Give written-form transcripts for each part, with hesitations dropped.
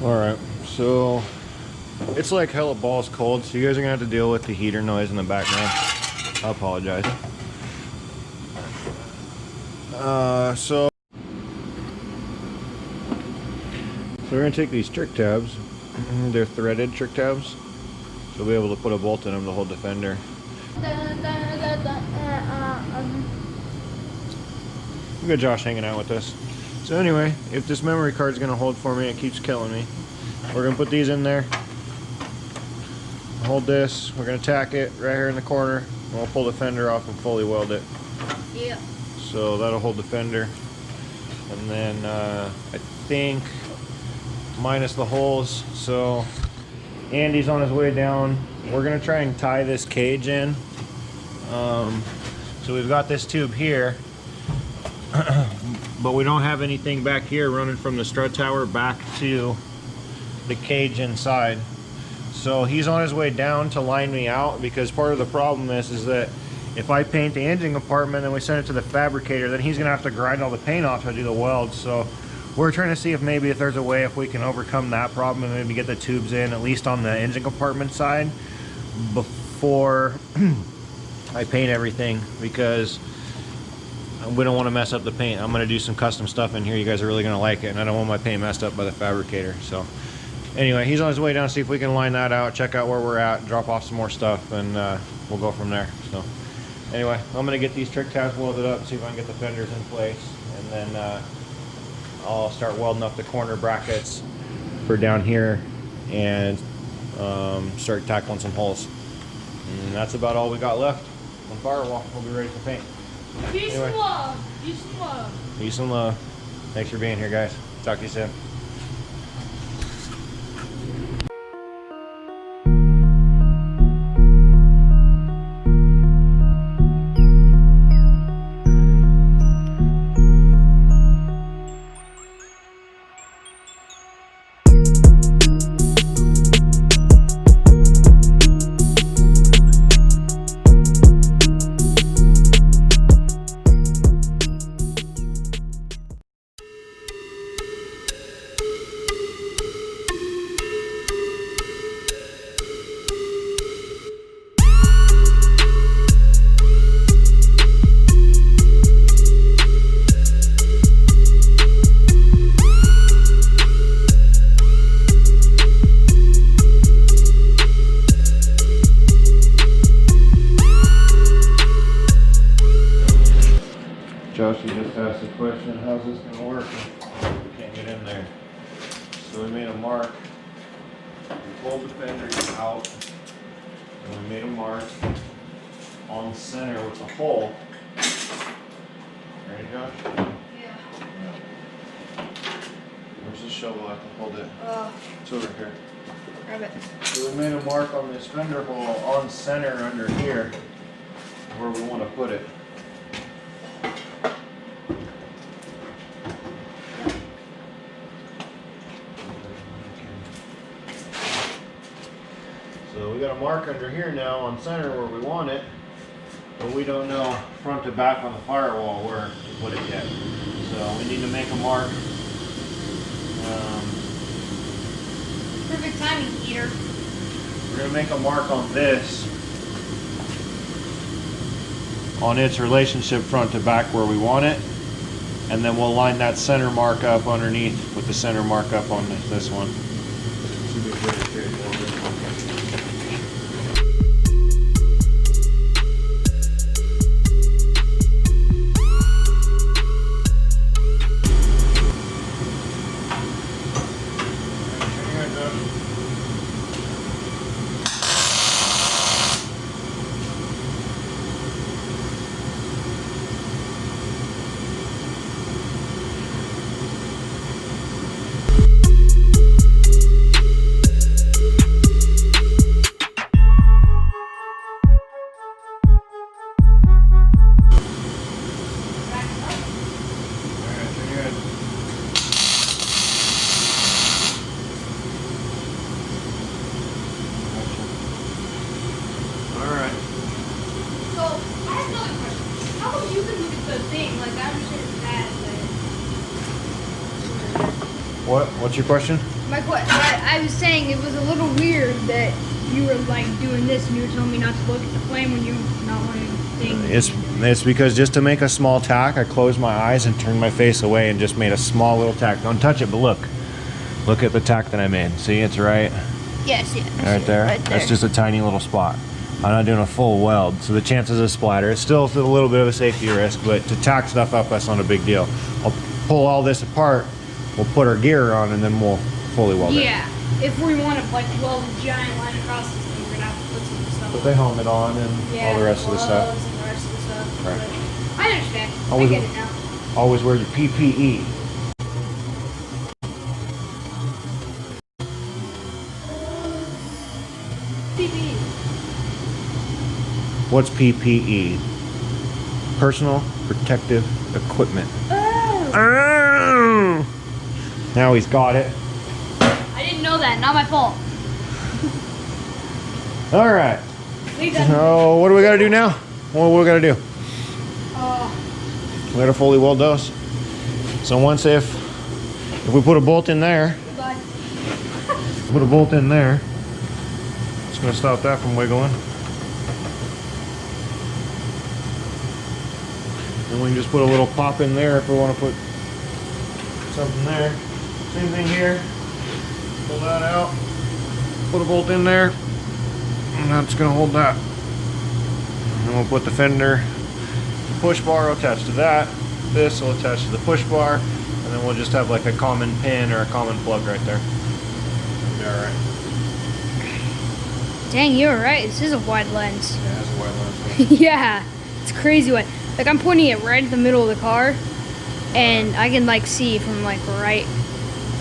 Alright, so it's like hella balls cold, so you guys are gonna have to deal with the heater noise in the background. I apologize. So we're gonna take these trick tabs. They're threaded trick tabs, so we'll be able to put a bolt in them to hold the fender. We got Josh hanging out with us. So anyway, if this memory card's gonna hold for me, it keeps killing me. We're gonna put these in there. Hold this. We're gonna tack it right here in the corner, and we'll pull the fender off and fully weld it. Yeah. So that'll hold the fender, and then I think minus the holes. So Andy's on his way down. We're gonna try and tie this cage in. So we've got this tube here, but we don't have anything back here running from the strut tower back to the cage inside. So he's on his way down to line me out, because part of the problem is that if I paint the engine compartment and we send it to the fabricator, then he's gonna have to grind all the paint off to do the weld. So we're trying to see if maybe if there's a way if we can overcome that problem and maybe get the tubes in at least on the engine compartment side before I paint everything, because we don't want to mess up the paint. I'm going to do some custom stuff in here. You guys are really going to like it, and I don't want my paint messed up by the fabricator. So anyway, he's on his way down, see if we can line that out, check out where we're at, drop off some more stuff, and we'll go from there. So anyway, I'm going to get these trick tabs welded up, see if I can get the fenders in place, and then I'll start welding up the corner brackets for down here and start tackling some holes. And that's about all we got left on firewall. We'll be ready for paint. Peace and love. Peace and love. Peace and love. Thanks for being here, guys. Talk to you soon. Josh, you just asked the question, how's this going to work? We can't get in there. So we made a mark. We pulled the fender out, and we made a mark on the center with the hole. Ready, Josh? Yeah. Where's the shovel? I can hold it. It's over here. Grab it. So we made a mark on this fender hole on center under here, where we want to put it. So we got a mark under here now on center where we want it, but we don't know front to back on the firewall where to put it yet. So we need to make a mark. Perfect timing, heater. We're going to make a mark on this, on its relationship front to back where we want it, and then we'll line that center mark up underneath with the center mark up on this one. Should be pretty straightforward. What's your question? I was saying it was a little weird that you were like doing this and you were telling me not to look at the flame when you're not wanting things. It's because just to make a small tack, I closed my eyes and turned my face away and just made a small little tack. Don't touch it, but look. Look at the tack that I made. See, it's right Yes, right there. Right there. That's just a tiny little spot. I'm not doing a full weld, so the chances of splatter, it's still a little bit of a safety risk, but to tack stuff up, that's not a big deal. I'll pull all this apart, we'll put our gear on, and then we'll fully weld it. Yeah, if we want to like weld a giant line across this thing, we're gonna have to put some stuff. Put the helmet on and all the rest of the stuff. And the rest of the stuff. Right. But I understand. Always- I get it now. Always wear your PPE. PPE. What's PPE? Personal Protective Equipment. Oh. Now he's got it. I didn't know that. Not my fault. All right. Leave that. So what do we got to do now? What do we got to do? Oh. We got to fully weld those. So once if we put a bolt in there, Goodbye. put a bolt in there, it's going to stop that from wiggling. And we can just put a little pop in there if we want to put something there. Same thing here. Pull that out. Put a bolt in there. And that's going to hold that. And we'll put the fender, the push bar will attach to that. This will attach to the push bar. And then we'll just have like a common pin or a common plug right there. Be alright. Dang, you were right. This is a wide lens. Yeah, that's a wide lens. Yeah, it's crazy wide. Like I'm pointing it right at the middle of the car, and I can like see from like right,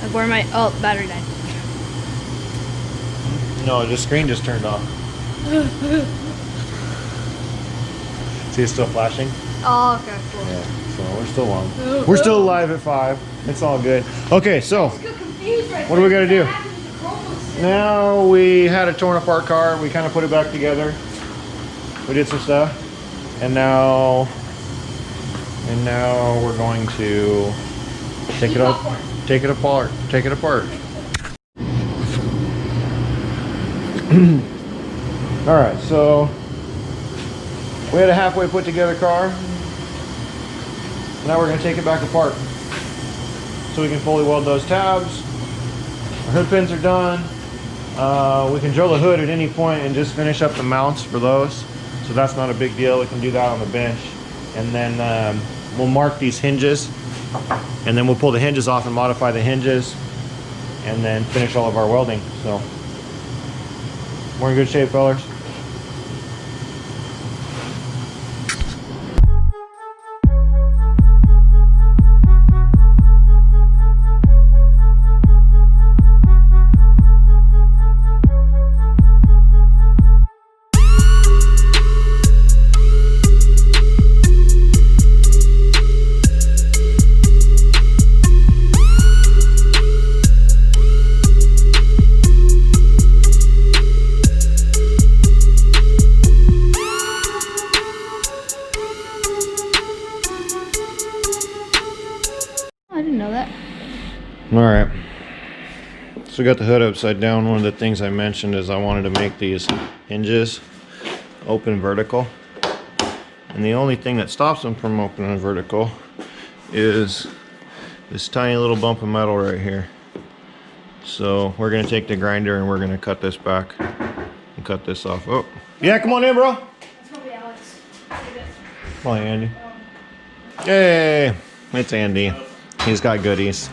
like where my battery died. No, the screen just turned off. See, it's still flashing? Oh, okay, cool. Yeah, so we're still on. We're still alive at 5. It's all good. Okay, so what do we gotta do? Now we had a torn apart car. We kind of put it back together. We did some stuff, and now we're going to take it up, take it apart. All right, so we had a halfway put together car. Now we're going to take it back apart so we can fully weld those tabs. Our hood pins are done. We can drill the hood at any point and just finish up the mounts for those. So that's not a big deal. We can do that on the bench. And then we'll mark these hinges, and then we'll pull the hinges off and modify the hinges, and then finish all of our welding. So we're in good shape, fellas. I didn't know that. All right, so we got the hood upside down. One of the things I mentioned is I wanted to make these hinges open vertical, and the only thing that stops them from opening vertical is this tiny little bump of metal right here. So we're gonna take the grinder and we're gonna cut this back and cut this off. Oh, yeah, come on in, bro. It's gonna be Alex. Come on, Andy. Hey, it's Andy. He's got goodies.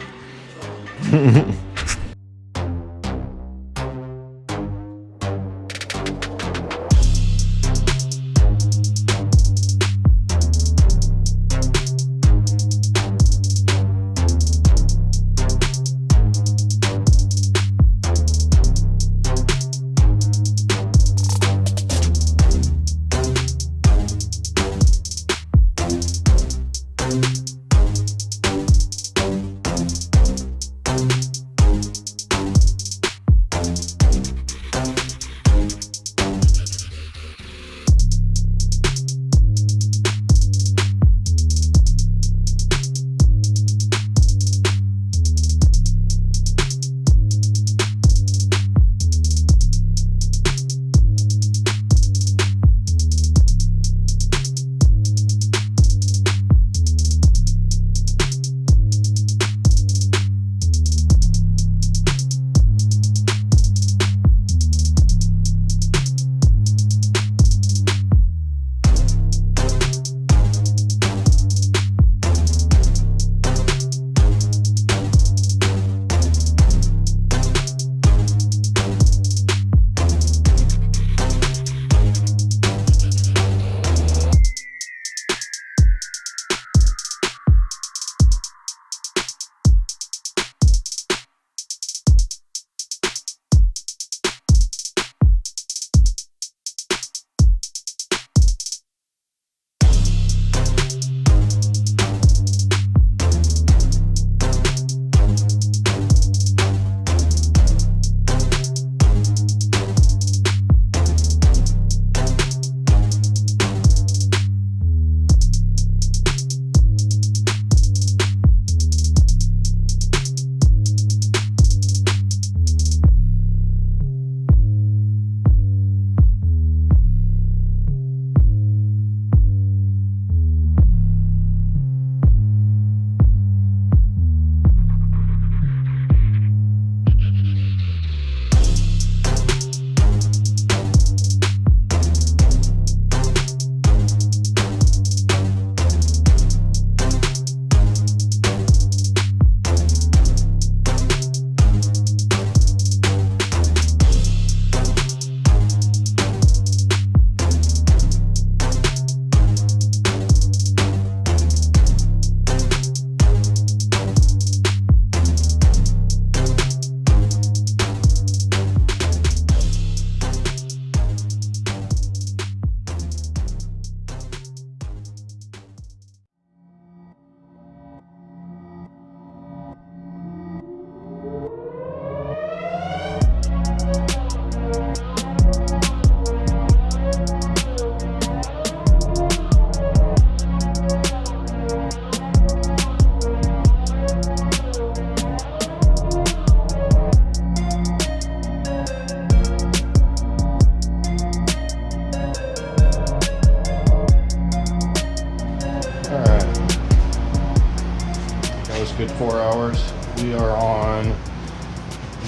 4 hours. We are on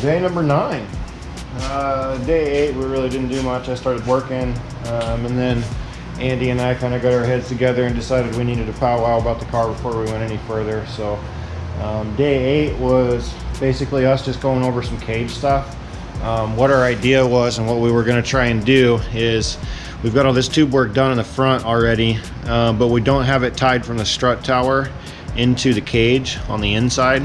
day number 9. Day 8, we really didn't do much. I started working, and then Andy and I kind of got our heads together and decided we needed to powwow about the car before we went any further. So day 8 was basically us just going over some cage stuff. What our idea was and what we were going to try and do is we've got all this tube work done in the front already, but we don't have it tied from the strut tower into the cage on the inside.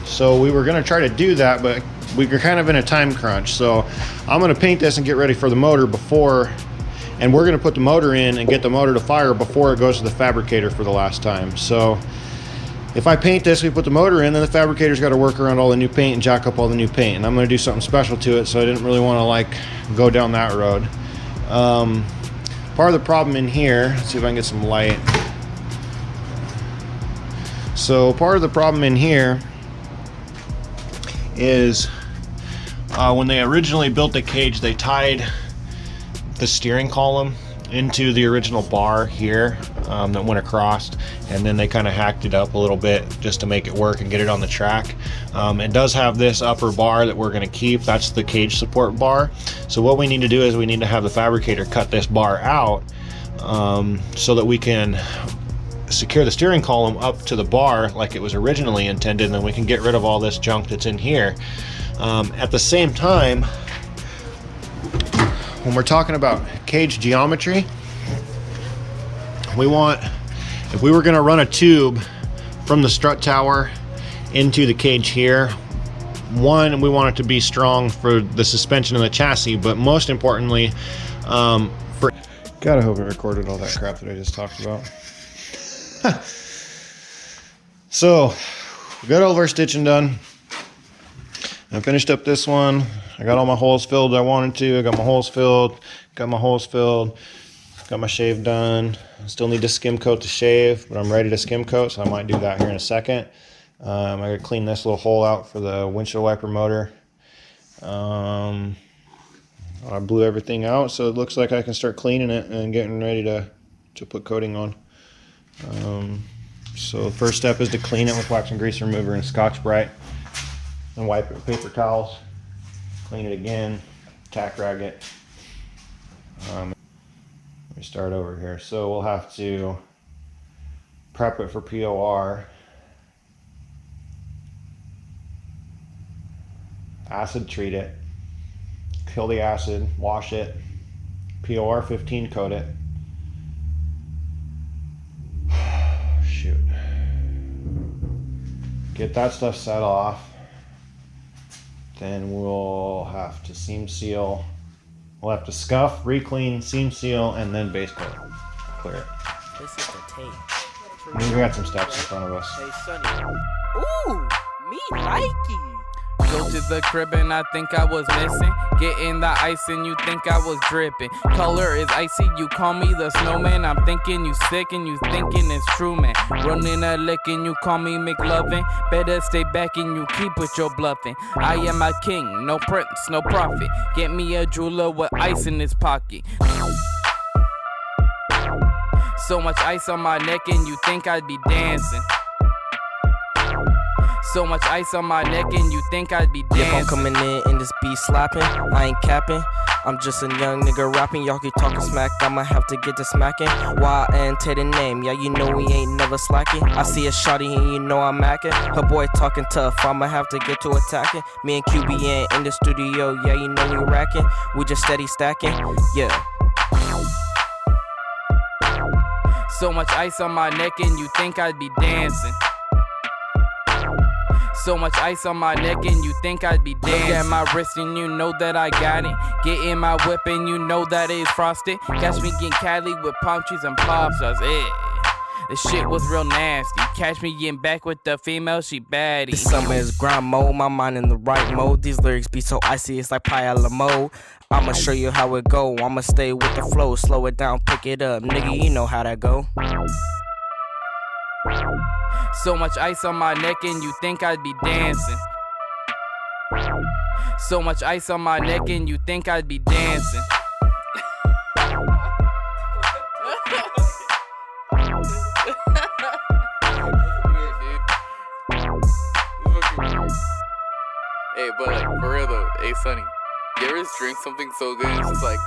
So we were going to try to do that, but we were kind of in a time crunch. So I'm going to paint this and get ready for the motor before, and we're going to put the motor in and get the motor to fire before it goes to the fabricator for the last time. So if I paint this, we put the motor in, then the fabricator's got to work around all the new paint and jack up all the new paint. And I'm going to do something special to it, so I didn't really want to like go down that road. Part of the problem in here, let's see if I can get some light. So part of the problem in here is when they originally built the cage, they tied the steering column into the original bar here that went across, and then they kind of hacked it up a little bit just to make it work and get it on the track. It does have this upper bar that we're going to keep. That's the cage support bar. So what we need to do is we need to have the fabricator cut this bar out so that we can secure the steering column up to the bar like it was originally intended, and then we can get rid of all this junk that's in here. At the same time, when we're talking about cage geometry, we want, if we were going to run a tube from the strut tower into the cage here, one, we want it to be strong for the suspension and the chassis, but most importantly, gotta hope it recorded all that crap that I just talked about. So we got all of our stitching done. I finished up this one. I got all my holes filled I wanted to. I got my holes filled, got my shave done. I still need to skim coat to shave, but I'm ready to skim coat, so I might do that here in a second. I gotta clean this little hole out for the windshield wiper motor. I blew everything out, so it looks like I can start cleaning it and getting ready to put coating on. So the first step is to clean it with wax and grease remover and Scotch-Brite, and wipe it with paper towels. Clean it again, tack rag it. Let me start over here. So we'll have to prep it for POR, acid treat it, kill the acid, wash it, POR 15 coat it. Shoot. Get that stuff set off. Then we'll have to seam seal. We'll have to scuff, re-clean, seam seal, and then base coat. Clear it. This is the tape. We got some steps in front of us. Hey, Sonny. Ooh, me likey. Go to the crib and I think I was missing. Get in the ice and you think I was dripping. Color is icy, you call me the snowman. I'm thinking you sick and you thinking it's true, man. Running a lick and you call me McLovin. Better stay back and you keep with your bluffing. I am a king, no prince, no prophet. Get me a jeweler with ice in his pocket. So much ice on my neck and you think I'd be dancing. So much ice on my neck and you think I'd be dancing. If I'm coming in this beat slapping, I ain't capping. I'm just a young nigga rapping. Y'all keep talking smack, I'ma have to get to smacking. YN to the name, yeah, you know we ain't never slacking. I see a shawty and you know I'm macking. Her boy talking tough, I'ma have to get to attacking. Me and QBN in the studio, yeah, you know we racking. We just steady stacking, yeah. So much ice on my neck and you think I'd be dancing. So much ice on my neck and you think I'd be dancing. Look at my wrist and you know that I got it. Get in my whip and you know that it's frosted. Catch me getting Cali with palm trees and pop stars. This shit was real nasty. Catch me getting back with the female, she baddie. This summer is grind mode, my mind in the right mode. These lyrics be so icy, it's like Payala mode. I'ma show you how it go. I'ma stay with the flow, slow it down, pick it up. Nigga, you know how that go. So much ice on my neck and you think I'd be dancing. So much ice on my neck and you think I'd be dancing. Hey, but like, for real though, hey Sonny, you ever just drink something so good, it's just like